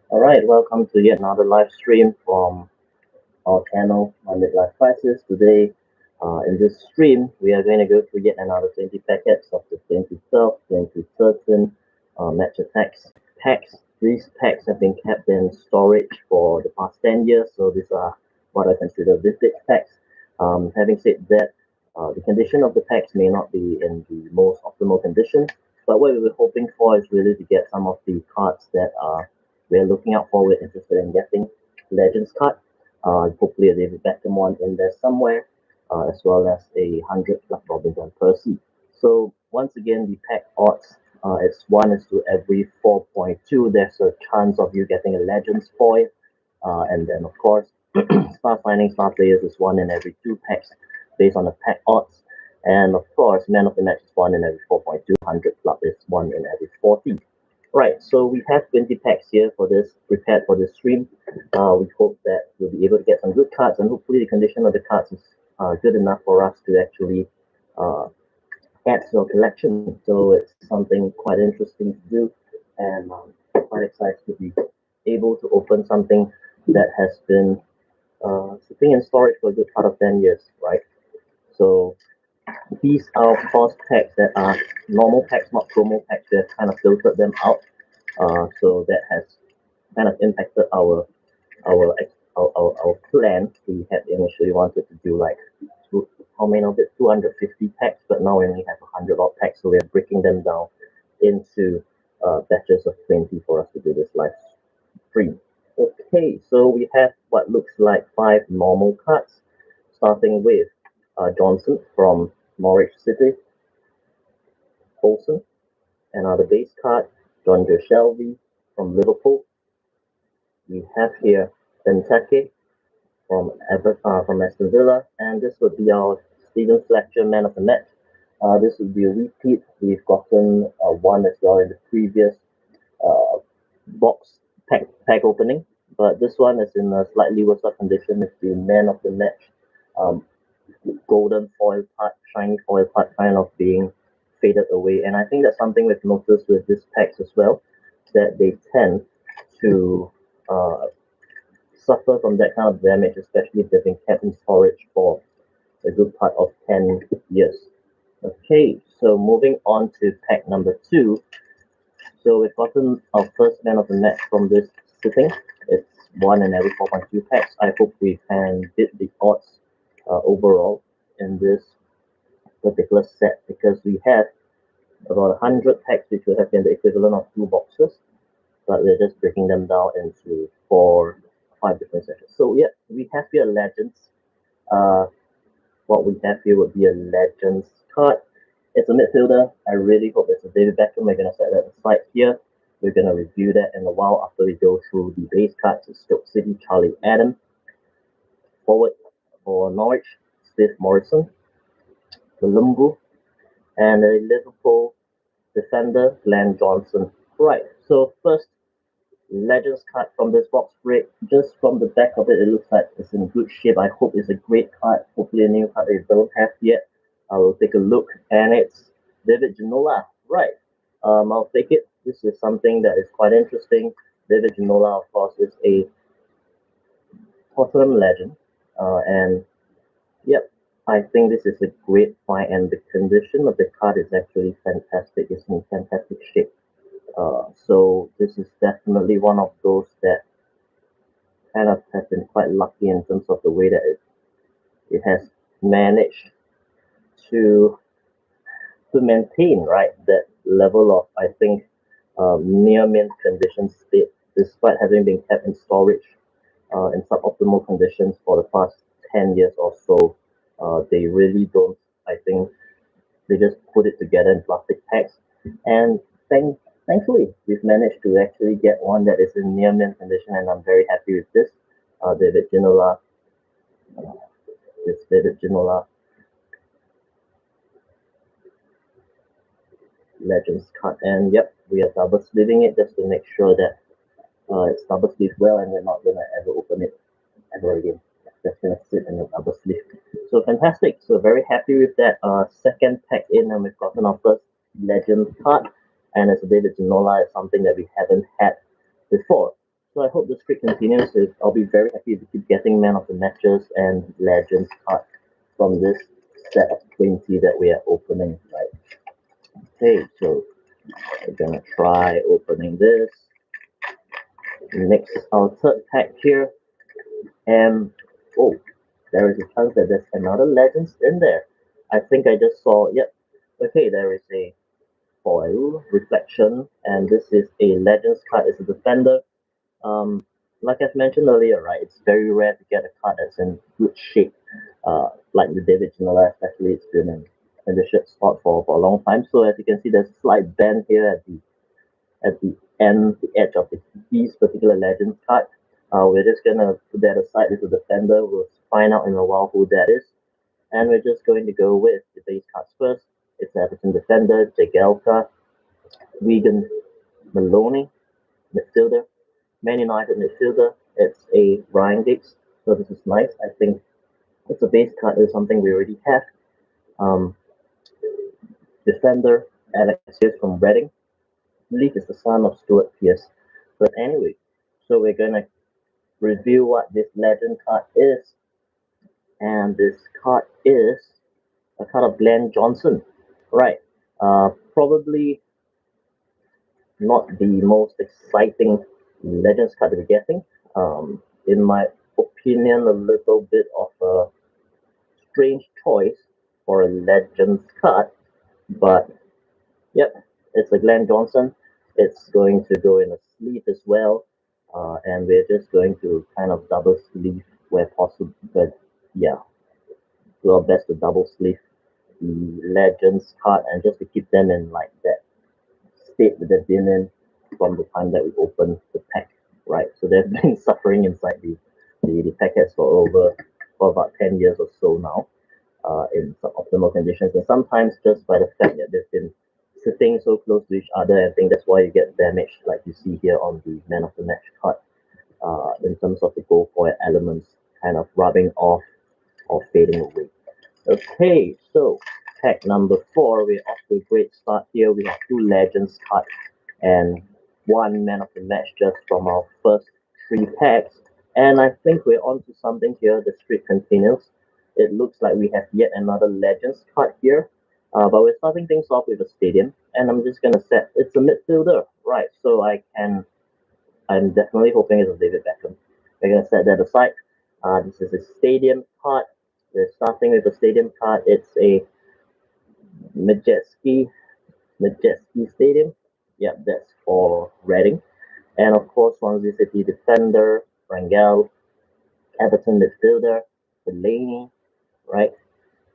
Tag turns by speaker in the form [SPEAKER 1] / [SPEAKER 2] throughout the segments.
[SPEAKER 1] Alright, welcome to yet another live stream from our channel, My Midlife Crisis. Today, in this stream, we are going to go through yet another 20 packets of the 2012 2013 Match Attax packs. These packs have been kept in storage for the past 10 years, so these are what I consider vintage packs. Having said that, the condition of the packs may not be in the most optimal condition, but what we were hoping for is really to get some of the cards that we're looking out for, we're interested in getting. Legends card, hopefully a David Beckham one in there somewhere, as well as a 100 plus Robin Van Persie. So once again, the pack odds, it's 1 is to every 4.2. There's a chance of you getting a Legends foil, and then of course, Star Finding Star Players is 1 in every 2 packs based on the pack odds. And of course, Man of the Match is 1 in every 4.2. 100 club is 1 in every 40. Right, so we have 20 packs here for this, prepared for this stream. We hope that we'll be able to get some good cards, and hopefully the condition of the cards is good enough for us to actually uh, add to our collection. So it's something quite interesting to do, and quite excited to be able to open something that has been sitting in storage for a good part of 10 years, right? So these are, of course, packs that are normal packs, not promo packs. They've kind of filtered them out, so that has kind of impacted our our plan. We had initially wanted to do like how many of it, 250 packs, but now we only have 100 odd packs, so we are breaking them down into batches of 20 for us to do this live stream. Okay, so we have what looks like 5 normal cards, starting with Johnson from Norwich City, Olsen, another base card, John Joe Shelby from Liverpool. We have here Benteke from Aston Villa, and this would be our Stephen Fletcher Man of the Match. This would be a repeat. We've gotten one as well in the previous uh, box pack opening, but this one is in a slightly worse condition. It's the Man of the Match um, golden foil part, shiny foil part kind of being faded away. And I think that's something we've noticed with these packs as well, that they tend to uh, suffer from that kind of damage, especially if they've been kept in storage for a good part of 10 years. Okay, so moving on to pack number 2. So we've gotten our first man of the match from this sitting. It's 1 in every 4.2 packs. I hope we can beat the odds overall in this particular set, because we have about 100 packs, which would have been the equivalent of 2 boxes, but we're just breaking them down into 5 different sections. So yeah, we have here Legends. Uh, what we have here would be a Legends card. It's a midfielder. I really hope it's a David Beckham. We're gonna set that aside here. We're gonna review that in a while after we go through the base cards. It's Stoke City, Charlie Adam. Forward for Norwich, Steve Morrison, Columbu, and a Liverpool defender, Glenn Johnson. Right, so first Legends card from this box break. Just from the back of it, it looks like it's in good shape. I hope it's a great card. Hopefully a new card that you don't have yet. I will take a look, and it's David Ginola. Right, I'll take it. This is something that is quite interesting. David Ginola, of course, is a Tottenham legend, and yep, I think this is a great find, and the condition of the card is actually fantastic. It's in fantastic shape. So this is definitely one of those that kind of has been quite lucky in terms of the way that it has managed to maintain, right, that level of, I think, near mint condition state, despite having been kept in storage in suboptimal conditions for the past 10 years or so. They really don't, I think, they just put it together in plastic packs, and thankfully we've managed to actually get one that is in near mint condition, and I'm very happy with this. David Ginola, this David Ginola Legends card, and yep, we are double sleeving it just to make sure that it's double sleeved well, and we're not gonna ever open it ever again. It's just gonna sit in the double sleeve. So fantastic. So very happy with that. Second pack in, and we've gotten our first Legend card, and it's a David Ginola. Is something that we haven't had before. So I hope the streak continues. I'll be very happy to keep getting man of the matches and legends card from this set of 20 that we are opening. Right. Okay, so we're gonna try opening this. Next, our third pack here, and oh, there is a chance that there's another legends in there. I think I just saw. Yep. Okay, there is a foil reflection, and this is a legends card. It's a defender. Um, like I've mentioned earlier, right? It's very rare to get a card that's in good shape. Like the David Beckham, especially, it's been in the shirt spot for a long time. So as you can see, there's a slight bend here at the end, the edge of these particular legends card. We're just gonna put that aside. This is the defender. We'll find out in a while who that is, and we're just going to go with the base cards first. It's Everton defender, Jagielka, Wigan, Maloney, midfielder, Man United midfielder. It's a Ryan Giggs, so this is nice. I think it's a base card. Is something we already have. Um, Defender Alex Pierce from Reading. I believe is the son of Stuart Pierce. But anyway, so we're gonna review what this legend card is, and this card is a card of Glenn Johnson. Right. Probably not the most exciting legends card to be getting. In my opinion, a little bit of a strange choice for a legends card, but yep, it's a Glenn Johnson. It's going to go in a sleeve as well, and we're just going to kind of double sleeve where possible. But yeah, do our best to double sleeve the legends card and just to keep them in like that state that they've been in from the time that we opened the pack, right? So they've been suffering inside the packets for about 10 years or so now, in suboptimal conditions, and sometimes just by the fact that they've been sitting so close to each other. I think that's why you get damaged, like you see here on the man of the match card, in terms of the gold foil elements kind of rubbing off or fading away. Okay, so pack number 4, we're off to a great start here. We have 2 legends cards and 1 man of the match just from our first 3 packs. And I think we're on to something here. The streak continues. It looks like we have yet another legends card here. But we're starting things off with a stadium. And I'm just gonna set it's a midfielder, right? So I'm definitely hoping it's a David Beckham. We're gonna set that aside. This is a stadium card. We're starting with a stadium card. It's a Majeski Stadium. Yep, that's for Reading. And of course, Swansea City defender, Rangel, Everton midfielder, Delaney, right?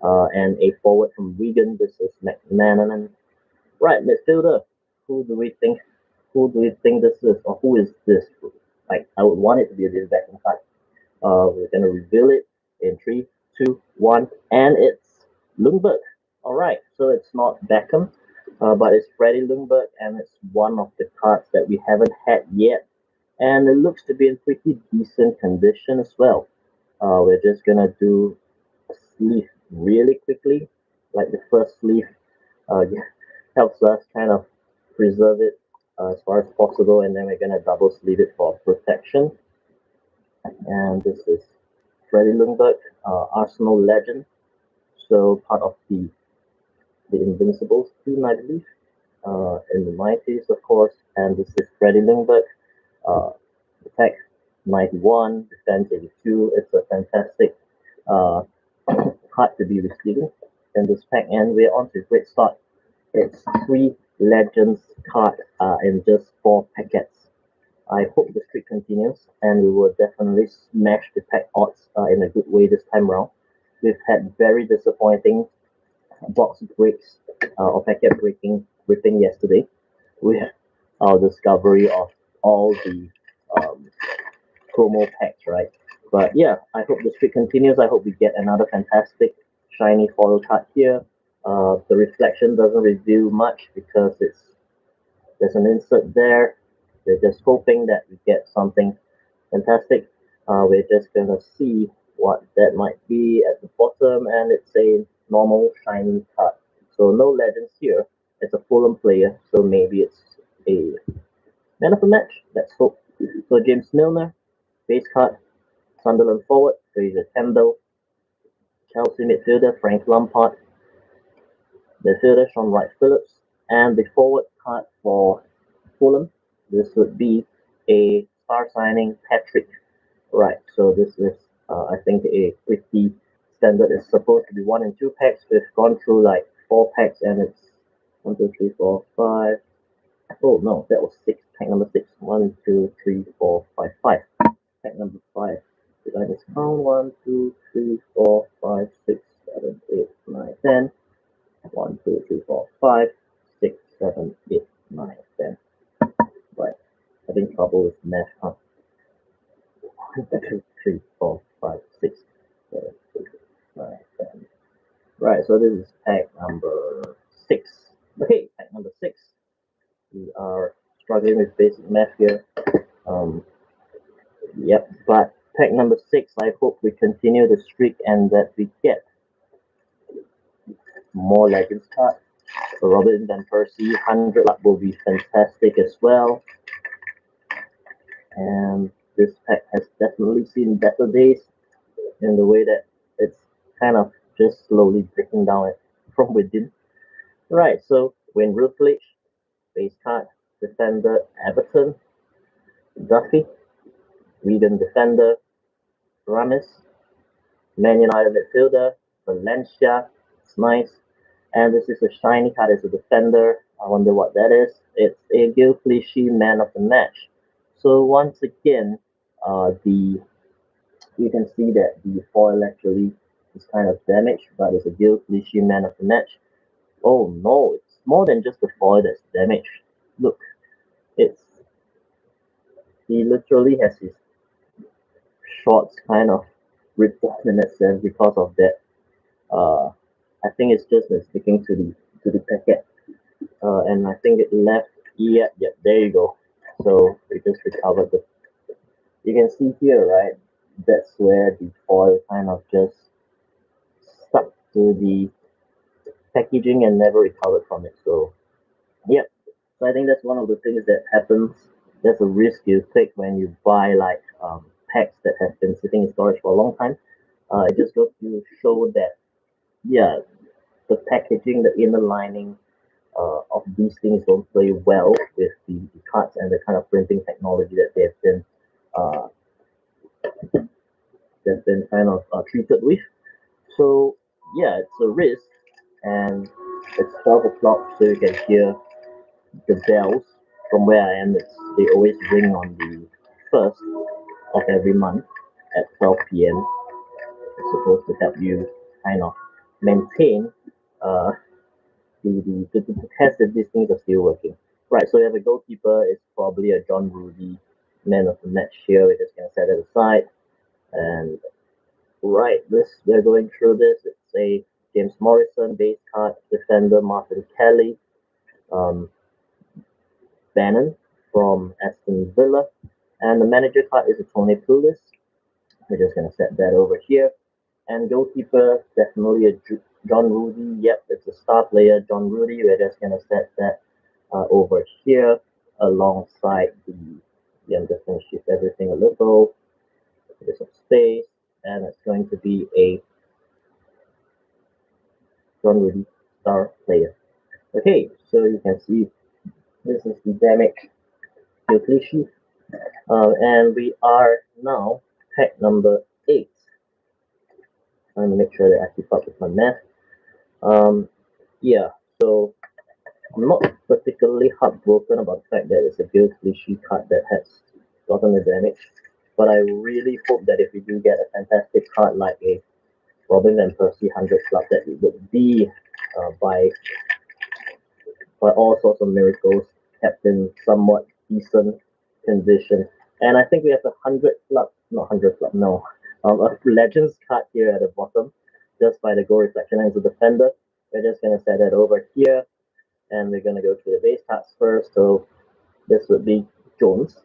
[SPEAKER 1] And a forward from Wigan. This is McManaman. Right, midfielder. Who do we think? Who do we think this is, or who is this? Like, I would want it to be a David Beckham card. We're gonna reveal it in 3, 2, 1, and it's Lundberg. All right, so it's not Beckham, but it's Freddie Lundberg, and it's one of the cards that we haven't had yet, and it looks to be in pretty decent condition as well. We're just gonna do a sleeve really quickly, like the first sleeve helps us kind of preserve it as far as possible, and then we're gonna double sleeve it for protection. And this is Freddie Lundberg, Arsenal legend, so part of the Invincibles team, I believe, in the 90s, of course. And this is Freddie Lundberg, uh, attack 91, defense 82. It's a fantastic uh, card to be receiving in this pack, and we're on to a great start. It's 3 legends card in just 4 packets. I hope the streak continues, and we will definitely smash the pack odds in a good way this time round. We've had very disappointing box breaks or packet breaking yesterday. We had our discovery of all the um, promo packs, right? But yeah, I hope the streak continues. I hope we get another fantastic shiny foil card here. The reflection doesn't reveal much because there's an insert there. We're just hoping that we get something fantastic. We're just gonna see what that might be at the bottom, and it's a normal shiny card. So no legends here. It's a Fulham player, so maybe it's a man of the match. Let's hope. So James Milner, base card, Sunderland forward, Fraser Campbell, Chelsea midfielder, Frank Lampard, midfielder, Sean Wright Phillips, and the forward card for Fulham. This would be a star signing, Patrick Wright. So this is, I think, a pretty standard. It's supposed to be 1 and 2 packs. We've gone through like 4 packs, and it's 1, 2, 3, 4, 5. Oh no, that was six. Pack number six. 1, 2, 3, 4, 5, 5. Pack number 5. Did I just count? 1, 2, 3, 4, 5, 6, 7, 8, 9, 10. 1, 2, 3, 4, 5, 6, 7, 8, 9, 10. Right. Having trouble with math, huh? 1, 2, 3, 4, 5, 6, 7, 8, 9, 10. Right, so this is pack number 6. Okay, pack number 6. We are struggling with basic math here. Yep, but pack number 6, I hope we continue the streak and that we get more Legends cards. Robin Van Persie, 100 luck will be fantastic as well. And this pack has definitely seen better days in the way that it's kind of just slowly breaking down it from within. Right, so Wayne Routledge, base card, defender, Everton, Duffy, Wigan defender, Ramis, Man United midfielder, Valencia, it's nice. And this is a shiny card as a defender. I wonder what that is. It's a Gil Clichy man of the match. So once again, the you can see that the foil actually is kind of damaged, but it's a Gil Clichy man of the match. Oh no, it's more than just the foil that's damaged. Look, it's he literally has his shorts kind of ripped off in that sense because of that. Uh, I think it's just sticking to the packet, and I think it left. Yeah, yeah, there you go. So we just recovered the. You can see here, right? That's where the foil kind of just stuck to the packaging and never recovered from it. So, yeah. So I think that's one of the things that happens. That's a risk you take when you buy like packs that have been sitting in storage for a long time. It just goes to show that, yeah, the packaging, the inner lining of these things don't play well with the cards and the kind of printing technology that uh, they've been kind of treated with. So yeah, it's a risk, and it's 12 o'clock, so you can hear the bells from where I am. They always ring on the first of every month at 12 p.m. It's supposed to help you kind of maintain uh, the test that these things are still working. Right, so we have a goalkeeper. It's probably a John Rudy man of the match here. We're just gonna set it aside. And right, we're going through this. It's a James Morrison base card, defender Martin Kelly, um, Bannon from Aston Villa, and the manager card is a Tony Pulis. We're just gonna set that over here. And goalkeeper, definitely a John Rudy. Yep, it's a star player, John Rudy. We're just gonna set that over here alongside the. Yeah, I'm just gonna shift everything a little, a bit of space, and it's going to be a John Rudy star player. Okay, so you can see this is the damage Yokoshi, and we are now pack number 8. Trying to make sure that I keep up with my math. Yeah, so I'm not particularly heartbroken about the fact that it's a Gil Clichy card that has gotten the damage, but I really hope that if we do get a fantastic card like a Robin Van Persie 100 Club, that it would be by all sorts of miracles kept in somewhat decent condition. And I think we have a 100 Club, not 100 Club, no, a Legends card here at the bottom, just by the goal reflection as a defender. We're just going to set that over here, and we're going to go through the base cards first. So this would be Jones,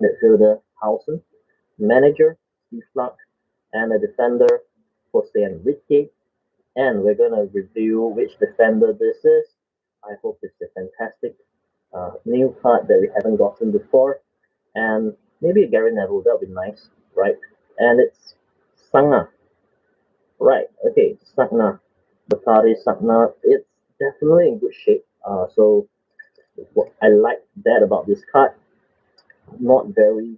[SPEAKER 1] midfielder Howson, manager Steve Clark, and a defender Jose Enrique. And we're going to review which defender this is. I hope it's a fantastic new card that we haven't gotten before. and maybe a Gary Neville, that would be nice, right? And it's Sangha, right? Okay, Sangha, Bakari Sangha, it's definitely in good shape. So what I like that about this card, not very,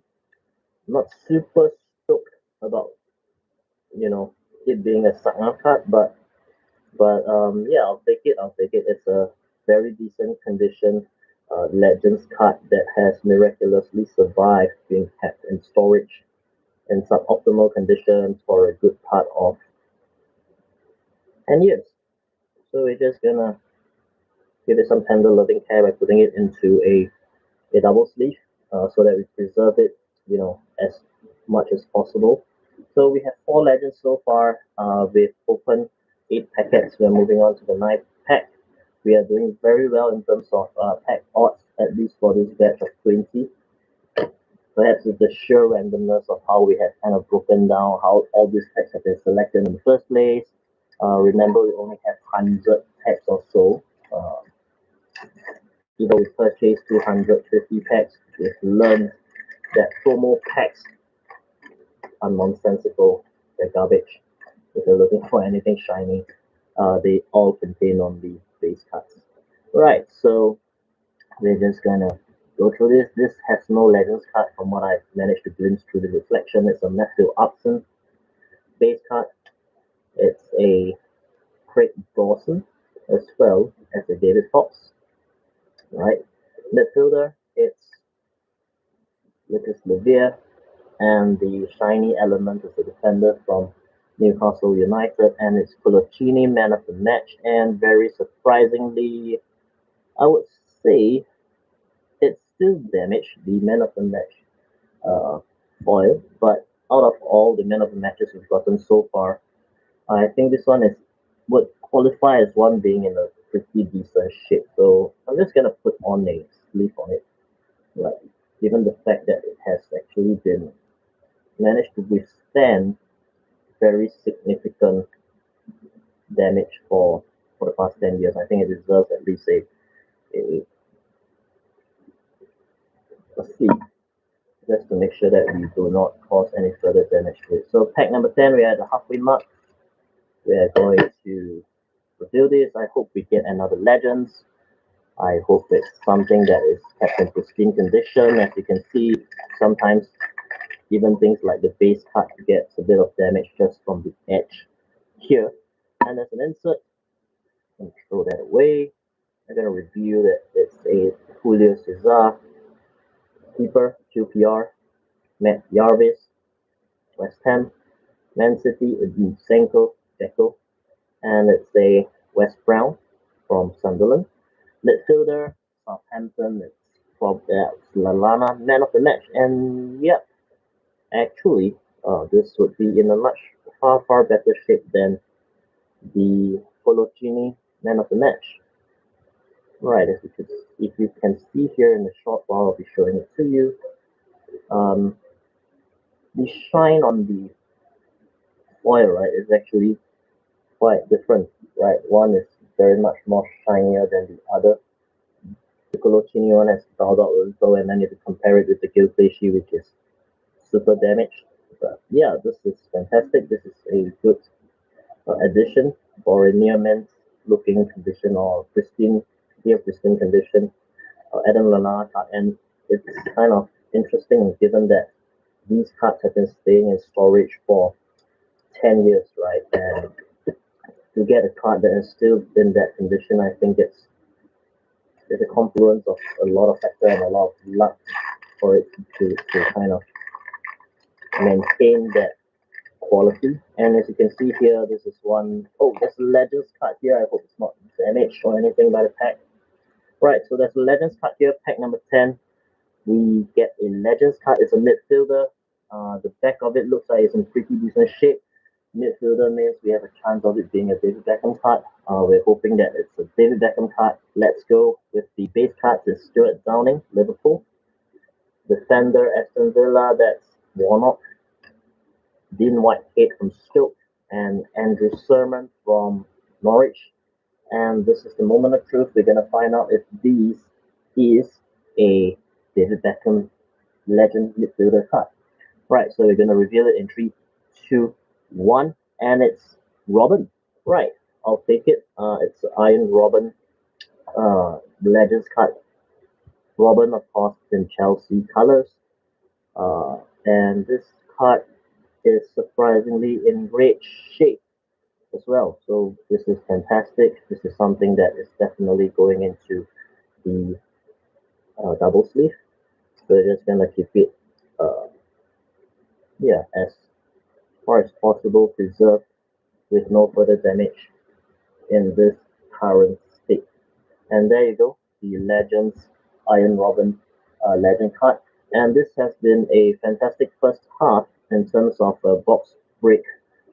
[SPEAKER 1] not super stoked about you know it being a Sangha card, but yeah, I'll take it. I'll take it. It's a very decent condition Legends card that has miraculously survived being kept in storage in suboptimal conditions for a good part of 10 years. So we're just gonna give it some tender loving care by putting it into a double sleeve so that we preserve it, as much as possible. So we have four legends so far. We've opened 8 packets. We're moving on to the ninth pack. We are doing very well in terms of pack odds, at least for this batch of 20. Perhaps with the sheer randomness of how we have kind of broken down how all these packs have been selected in the first place. Remember, we only have 100 packs or so. Uh, Even we purchased 250 packs, we've learned that promo packs are nonsensical. They're garbage. If you're looking for anything shiny, they all contain only base cards. Right, so we're just gonna go through this. This has no Legends card from what I've managed to glimpse through the reflection. It's a Matthew Upson base card. It's a Craig Dawson as well as a David Fox. Right, midfielder. It's Lucas Levere, and the shiny element is a defender from Newcastle United, and it's Coloccini, man of the match, and very surprisingly, I would say it's still damaged, the man of the match uh, foil, but out of all the man of the matches we've gotten so far, I think this one is would qualify as one being in a pretty decent shape. So I'm just gonna put on a sleeve on it, like given the fact that it has actually been managed to withstand very significant damage for the past 10 years. I think it deserves at least a, a C, just to make sure that we do not cause any further damage to it. So pack number 10, we are at the halfway mark. We are going to reveal this. I hope we get another Legends. I hope it's something that is kept in pristine condition. As you can see, sometimes even things like the base card gets a bit of damage just from the edge here. And as an insert, and throw that away. I'm going to review that it's a Julio Cesar keeper, QPR, Matt Jarvis, West Ham, Man City, Senko, Deco, and it's a West Brown from Sunderland. Midfielder, Southampton, it's Lalana, man of the match. And yep, actually, this would be in a much far better shape than the Coloccini man of the match. Right, if you can see here in the short while, I'll be showing it to you. Um, the shine on the foil, right, is actually quite different, right? One is very much more shinier than the other. The Coloccini one has bowed out a little, and then if you compare it with the Gilflashi, which is super damaged. But yeah, this is fantastic. This is a good addition for a near mint looking condition or near pristine condition. Adam Lallana card, and it's kind of interesting given that these cards have been staying in storage for 10 years, right? And to get a card that is still in that condition, I think it's a confluence of a lot of factor and a lot of luck for it to kind of maintain that quality. And as you can see here, this is one oh there's a Legends card here. I hope it's not damaged or anything by the pack. Right, so there's a Legends card here, pack number 10. We get a Legends card. It's a midfielder. The back of it looks like it's in pretty decent shape. Midfielder means we have a chance of it being a David Beckham card. We're hoping that it's a David Beckham card. Let's go with the base cards. It's Stuart Downing, Liverpool. Defender, Aston Villa, that's Warnock. Dean Whitehead from Stoke. And Andrew Sermon from Norwich. And this is the moment of truth. We're going to find out if these is a David Beckham Legend midfielder card. Right, so we're gonna reveal it in 3, 2, 1, and it's Robin. Right, I'll take it. It's Iron Robin, Legends card. Robin, of course, in Chelsea colors. And this card is surprisingly in great shape as well. So this is fantastic. This is something that is definitely going into the double sleeve. So we're just gonna keep it, uh, yeah, as far as possible preserved with no further damage in this current state. And there you go, the Legends Iron Robin Legend card. And this has been a fantastic first half in terms of box break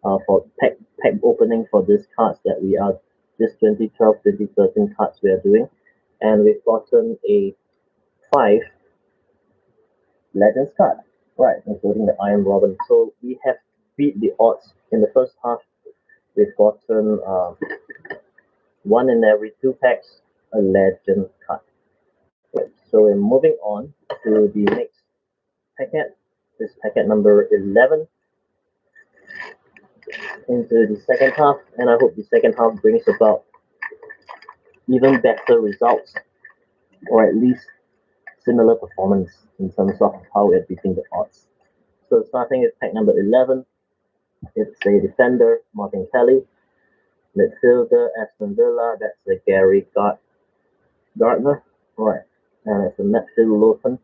[SPEAKER 1] for pack opening for these cards that we are this 2012 2013 cards we are doing. And we've gotten a 5 Legends card, right, including the Iron Robin. So we have beat the odds in the first half. We've gotten one in every 2 packs, a Legend card. Right, so we're moving on to the next packet. This packet number 11 into the second half, and I hope the second half brings about even better results, or at least similar performance in terms of how we're beating the odds. So starting with pack number 11, it's a defender, Martin Kelly, midfielder, Aston Villa, that's a Gardner, right, and it's a midfield Lawson,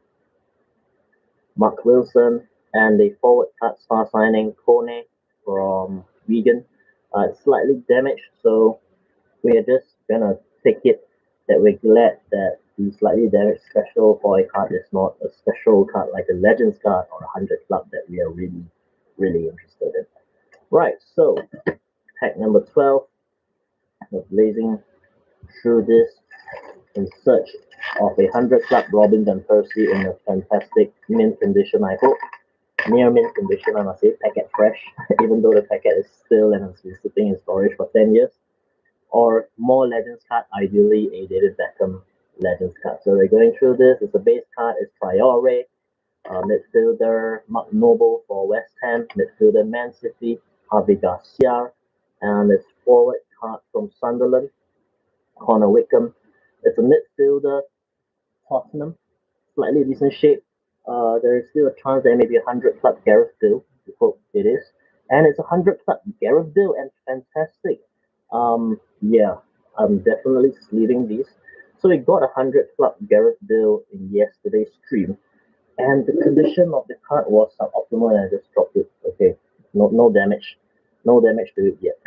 [SPEAKER 1] Mark Wilson, and the forward card star signing Kone from Wigan. It's slightly damaged, so we are just gonna take it that we're glad that the slightly damaged special for a card is not a special card like a Legends card or a 100 club that we are really, really interested in. Right, so pack number 12, we're blazing through this in search of a 100 club Robin Van Persie in a fantastic mint condition, I hope. Near mint condition, I must say, packet fresh, even though the packet is still and has been sitting in storage for 10 years. Or more Legends card, ideally a David Beckham Legends card. So we're going through this. It's a base card, it's Priore, midfielder Mark Noble for West Ham, midfielder Man City, Harvey Garcia, and it's forward card from Sunderland, Connor Wickham. It's a midfielder, Tottenham, slightly decent shape. There is still a chance there may be a 100 club Gareth Bale. We hope it is. And it's a 100 club Gareth Bale and fantastic. Yeah, I'm definitely sleeving these. So we got a 100 club Gareth Bale in yesterday's stream. And the condition of the card was suboptimal and I just dropped it. Okay, no damage. No damage to it yet.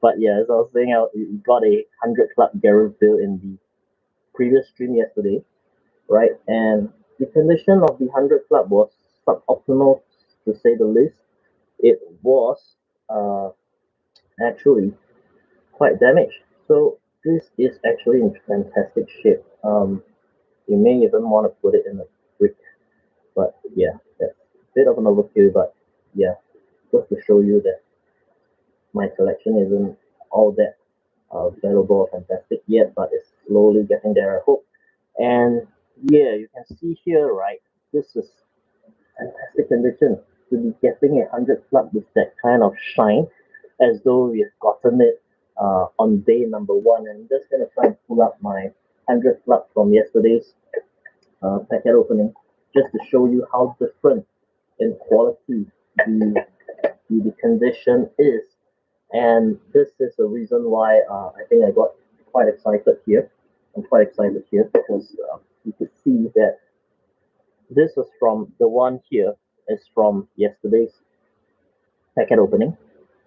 [SPEAKER 1] But yeah, as I was saying, we got a 100 club Gareth Bale in the previous stream yesterday, right? And the condition of the 100 club was suboptimal to say the least. It was uh, actually quite damaged. So this is actually in fantastic shape. You may even want to put it in a brick, but yeah, that's a bit of an overkill. But yeah, just to show you that my collection isn't all that valuable or fantastic yet, but it's slowly getting there, I hope. And yeah, you can see here, right? This is fantastic condition to be getting a 100 club with that kind of shine, as though we've gotten it on day number 1. And I'm just gonna try and pull up my 100 club from yesterday's packet opening, just to show you how different in quality the condition is. And this is the reason why I think I got quite excited here. I'm quite excited here because you could see that this is from the one here is from yesterday's packet opening.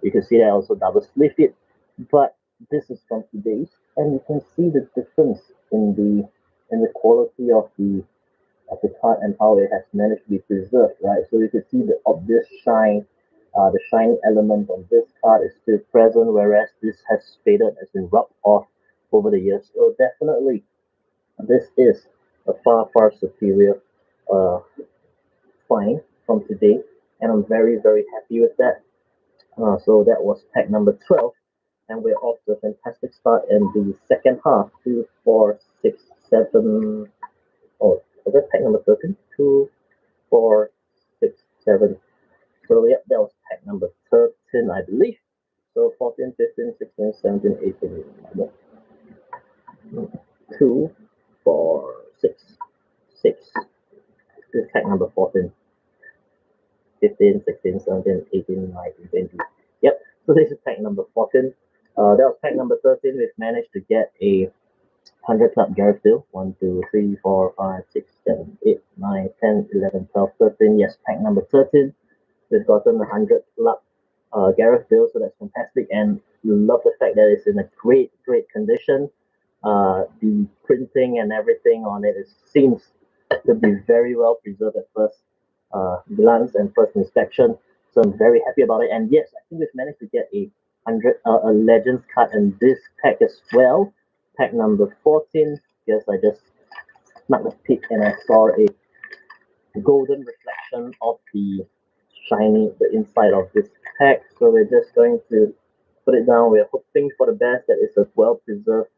[SPEAKER 1] You can see that I also double sleeved it, but this is from today's, and you can see the difference in the quality of the card and how it has managed to be preserved, right? So you can see the obvious shine, the shiny element on this card is still present, whereas this has faded, has been rubbed off over the years. So definitely, this is a far superior uh, find from today, and I'm very happy with that. So that was pack number 12, and we're off to a fantastic start in the second half. 2, 4, 6, 7. Oh, was that pack number 13? 2. 4, 6, 7. So yep, that was pack number 13, I believe. So 14, 15, 16, 17, 18, 2, 4, 6, 6. This is pack number 14, 15, 16, 17, 18, 19, 20. Yep, so this is pack number 14. That was pack number 13. We've managed to get a 100 club Gareth Bale. 1, 2, 3, 4, 5, 6, 7, 8, 9, 10, 11, 12, 13. Yes, pack number 13. We've gotten a 100 club Gareth Bale, so that's fantastic. And love the fact that it's in a great, great condition. The printing and everything on it seems to be very well preserved at first glance and first inspection. So I'm very happy about it. And yes, I think we've managed to get a Legends card in this pack as well. Pack number 14. Yes, I just snuck a peek and I saw a golden reflection of the inside of this pack. So we're just going to put it down. We're hoping for the best that it's a well preserved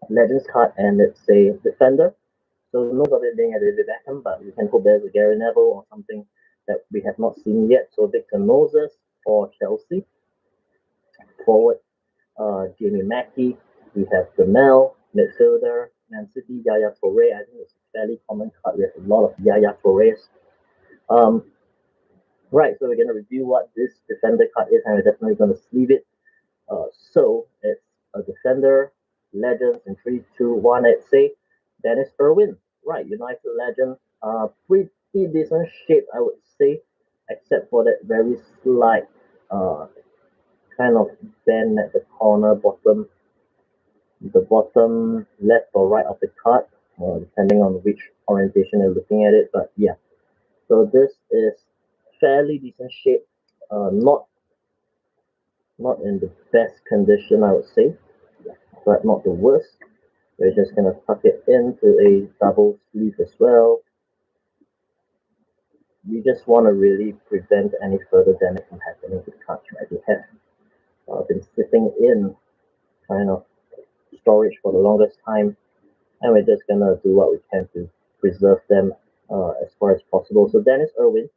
[SPEAKER 1] Legends card and it's a defender. So no of it being a David Beckham, but we can hope there's a Gary Neville or something that we have not seen yet. So Victor Moses for Chelsea. Forward, Jamie Mackey. We have Gamel, midfielder, Man City, Yaya Toure. I think it's a fairly common card. We have a lot of Yaya Toures. Right, so we're going to review what this defender card is, and we're definitely going to sleeve it. So it's a defender, Legends in 3, 2, 1. Let's say Dennis Irwin. Right, United Legend. Pretty decent shape, I would say, except for that very slight kind of bend at the corner bottom, the bottom left or right of the card, depending on which orientation you're looking at it. But yeah, so this is fairly decent shape, not in the best condition, I would say, but not the worst. We're just gonna tuck it into a double sleeve as well. We just want to really prevent any further damage from happening to the cards, right? They have been sitting in kind of storage for the longest time, and we're just gonna do what we can to preserve them as far as possible. So Dennis Irwin,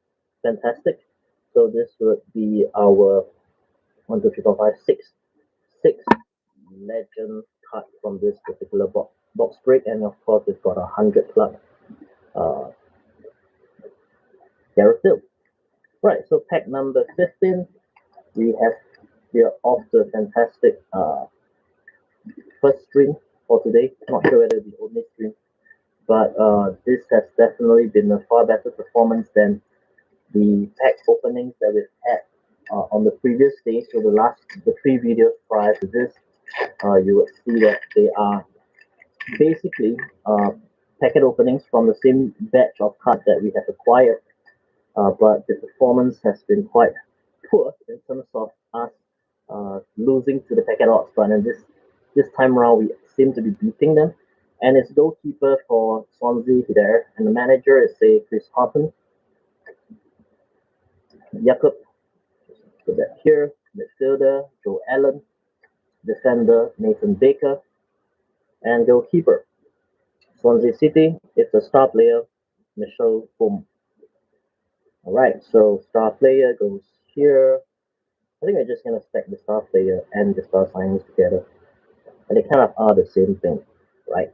[SPEAKER 1] fantastic. So this would be our 1, 2, 3, 4, 5, 6 legend card from this particular box break, and of course we've got 100 club Gareth Bale. Right, so pack number 15, we are off to a fantastic first stream for today. Not sure whether it'll be only stream, but this has definitely been a far better performance than the pack openings that we've had on the previous day. So the 3 videos prior to this, you would see that they are basically packet openings from the same batch of cards that we have acquired, but the performance has been quite poor in terms of us losing to the packet odds. But then this time around, we seem to be beating them. And it's goalkeeper for Swansea there, and the manager is say Chris Houghton. Jakob, so that here, midfielder Joe Allen, defender Nathan Baker, and goalkeeper Swansea City. It's a star player Michelle Boom. All right, so star player goes here. I think we're just gonna stack the star player and the star signings together, and they kind of are the same thing, right?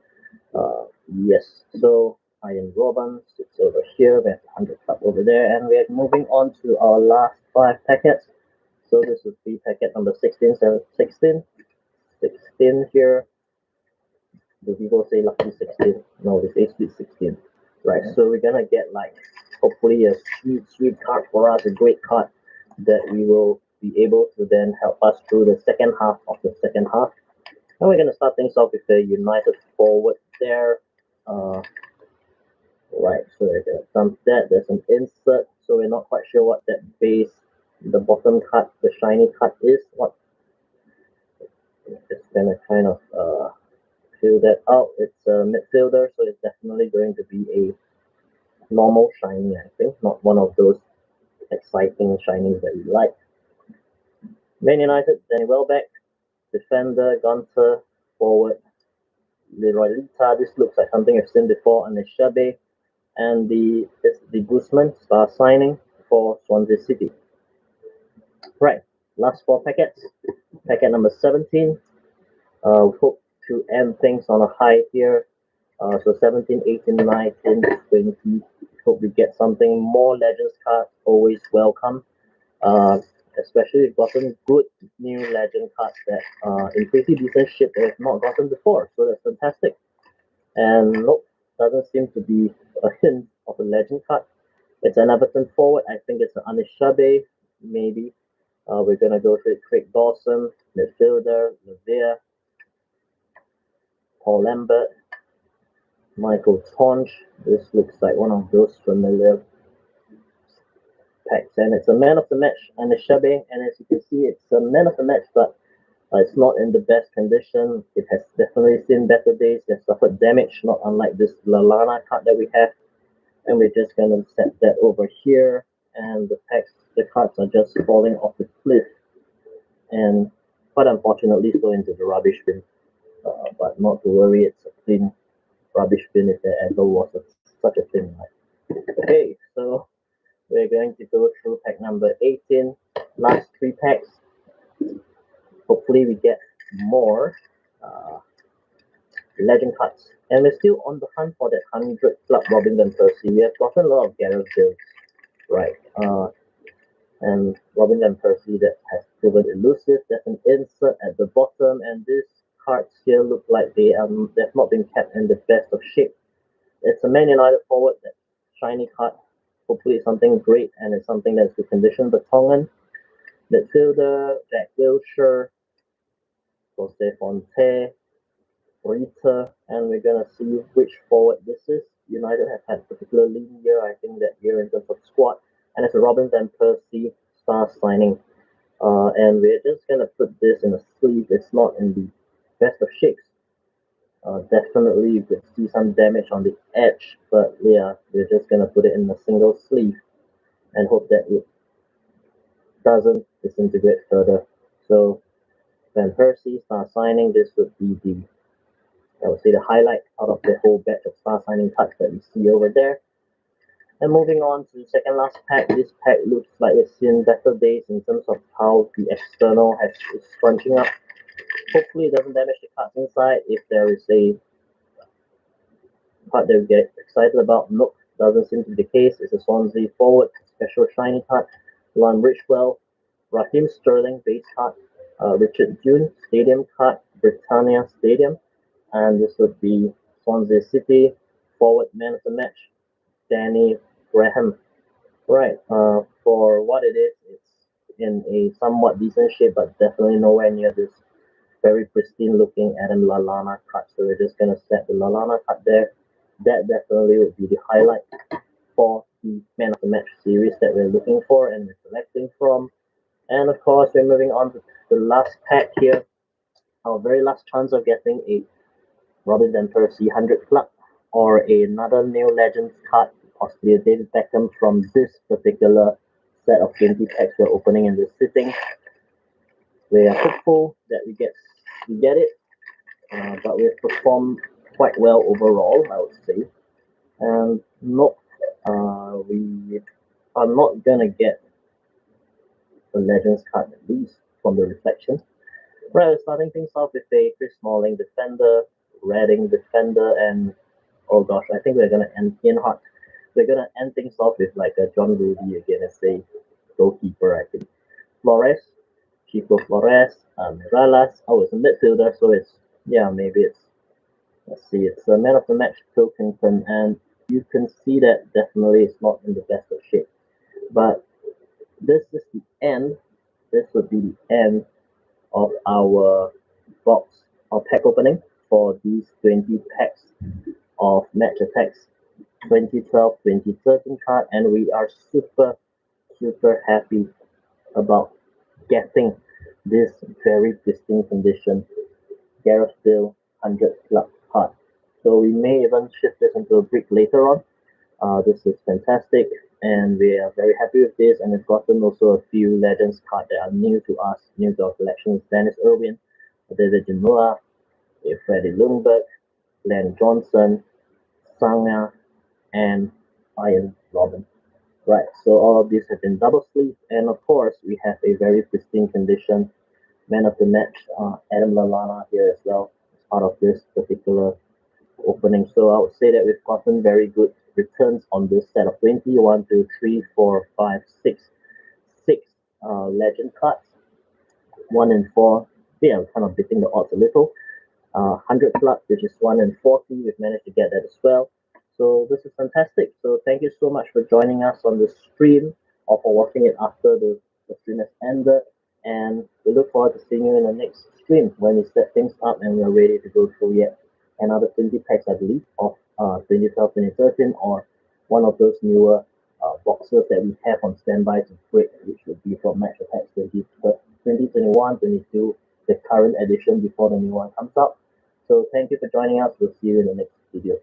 [SPEAKER 1] Yes. So Iron Robin sits over here. We have 100 club over there, and we're moving on to our last 5 packets. So this would be packet number 16, 16 here. Do people say lucky 16? No, this is sweet 16. Right, so we're gonna get like hopefully a sweet card for us, a great card that we will be able to then help us through the second half of the second half. And we're gonna start things off with the United forward there. Right, so we're gonna dump that. There's an insert, so we're not quite sure what that base, the bottom cut, the shiny cut is. What it's gonna kind of fill that out. It's a midfielder, so it's definitely going to be a normal shiny, I think, not one of those exciting shinies that we like. Man United, Danny Welbeck, defender, Gunter, forward, Leroy Lita. This looks like something I've seen before, and Shabe, and it's the Guzman star signing for Swansea City. Right, last four packets. Packet number 17. We hope to end things on a high here. So 17, 18, 19, 20. Hope we get something more Legends cards. Always welcome. Uh, Especially we've gotten good new Legend cards that in pretty decent shape that we've not gotten before. So that's fantastic. And nope, doesn't seem to be a hint of a Legend card. It's an Everton forward. I think it's an Anishabe, maybe. We're gonna go to Craig Dawson, midfielder, Lavia, Paul Lambert, Michael Tonge. This looks like one of those familiar packs, and it's a man of the match and a Shabe. And as you can see, it's a man of the match, but it's not in the best condition. It has definitely seen better days. It has suffered damage, not unlike this Lalana card that we have. And we're just gonna set that over here, and the cards are just falling off the cliff, and quite unfortunately so into the rubbish bin. But not to worry, it's a clean rubbish bin if there ever was such a thing. Right? Okay, so we're going to go through pack number 18, last three packs. Hopefully we get more uh, legend cards. And we're still on the hunt for that 100 club Robin Van Persie. We have gotten a lot of Gareth Bale, right? And Robin Van Persie that has proven elusive. There's an insert at the bottom, and these cards here look like they've not been kept in the best of shape. It's a Man United forward, that shiny card. Hopefully it's something great and it's something that's good condition. But Tongan, midfielder, Jack Wilshere, Jose Fonte, Rita, and we're gonna see which forward this is. United have had particular lean year, I think, that year in terms of squad, and it's a Robin Van Persie star signing. And we're just gonna put this in a sleeve. It's not in the best of shapes. Definitely you could see some damage on the edge, but yeah, we're just gonna put it in a single sleeve and hope that it doesn't disintegrate further. So Van Persie star signing, this would be I would say the highlight out of the whole batch of star signing cards that you see over there. And moving on to the second last pack, this pack looks like it's seen better days in terms of how the external is scrunching up. Hopefully it doesn't damage the cards inside. If there is a part that we get excited about, nope, doesn't seem to be the case. It's a Swansea forward, special shiny card, Lon Richwell, Raheem Sterling base card, Richard June stadium card, Britannia Stadium, and this would be Swansea City forward man of the match, Danny Graham. Right, for what it is, it's in a somewhat decent shape, but definitely nowhere near this very pristine looking Adam Lallana card. So we're just gonna set the Lallana card there. That definitely would be the highlight for the Man of the Match series that we're looking for and we're selecting from. And of course, we're moving on to the last pack here. Our very last chance of getting a Robin Van Persie 100 Club or another new Legends card, possibly a David Beckham from this particular set of 20 packs we're opening in this sitting. We are hopeful that we get it, but we've performed quite well overall, I would say. And nope, we are not gonna get the Legends card at least from the reflection. Right, starting things off with a Chris Smalling defender, Reading defender, and oh gosh, I think we're gonna end Ian Hart. We're gonna end things off with like a John Rudy again as a goalkeeper, I think. Flores, Chico Flores, Miralas. Oh, it's a midfielder, so it's yeah, maybe it's let's see, it's a man of the match Pilkington, and you can see that definitely it's not in the best of shape. But this is the end. This would be the end of our box or pack opening for these 20 packs of Match Attax 2012-2013 card, and we are super happy about getting this very pristine condition Gareth Bale 100 Club card. So we may even shift this into a brick later on. This is fantastic, and we are very happy with this. And we've gotten also a few Legends cards that are new to us, new to our collections. Dennis Irwin, David Genoa, Freddie Lundberg, Glenn Johnson, Sanga, and Iron Robin. Right, so all of these have been double sleeved, and of course, we have a very pristine condition man of the match, Adam Lallana here as well, as part of this particular opening. So I would say that we've gotten very good returns on this set of 20, 1, 2, 3, 4, 5, 6, 6 legend cards, 1 and 4. Yeah, I'm kind of beating the odds a little. 100 plus, which is 1 in 40. We've managed to get that as well. So this is fantastic. So thank you so much for joining us on the stream or for watching it after the stream has ended. And we look forward to seeing you in the next stream when we set things up and we're ready to go through yet another 20 packs, I believe, of 2012, 2013, or one of those newer boxes that we have on standby to break, which would be from Match Attax 2021, 22, the current edition before the new one comes out. So thank you for joining us. We'll see you in the next video.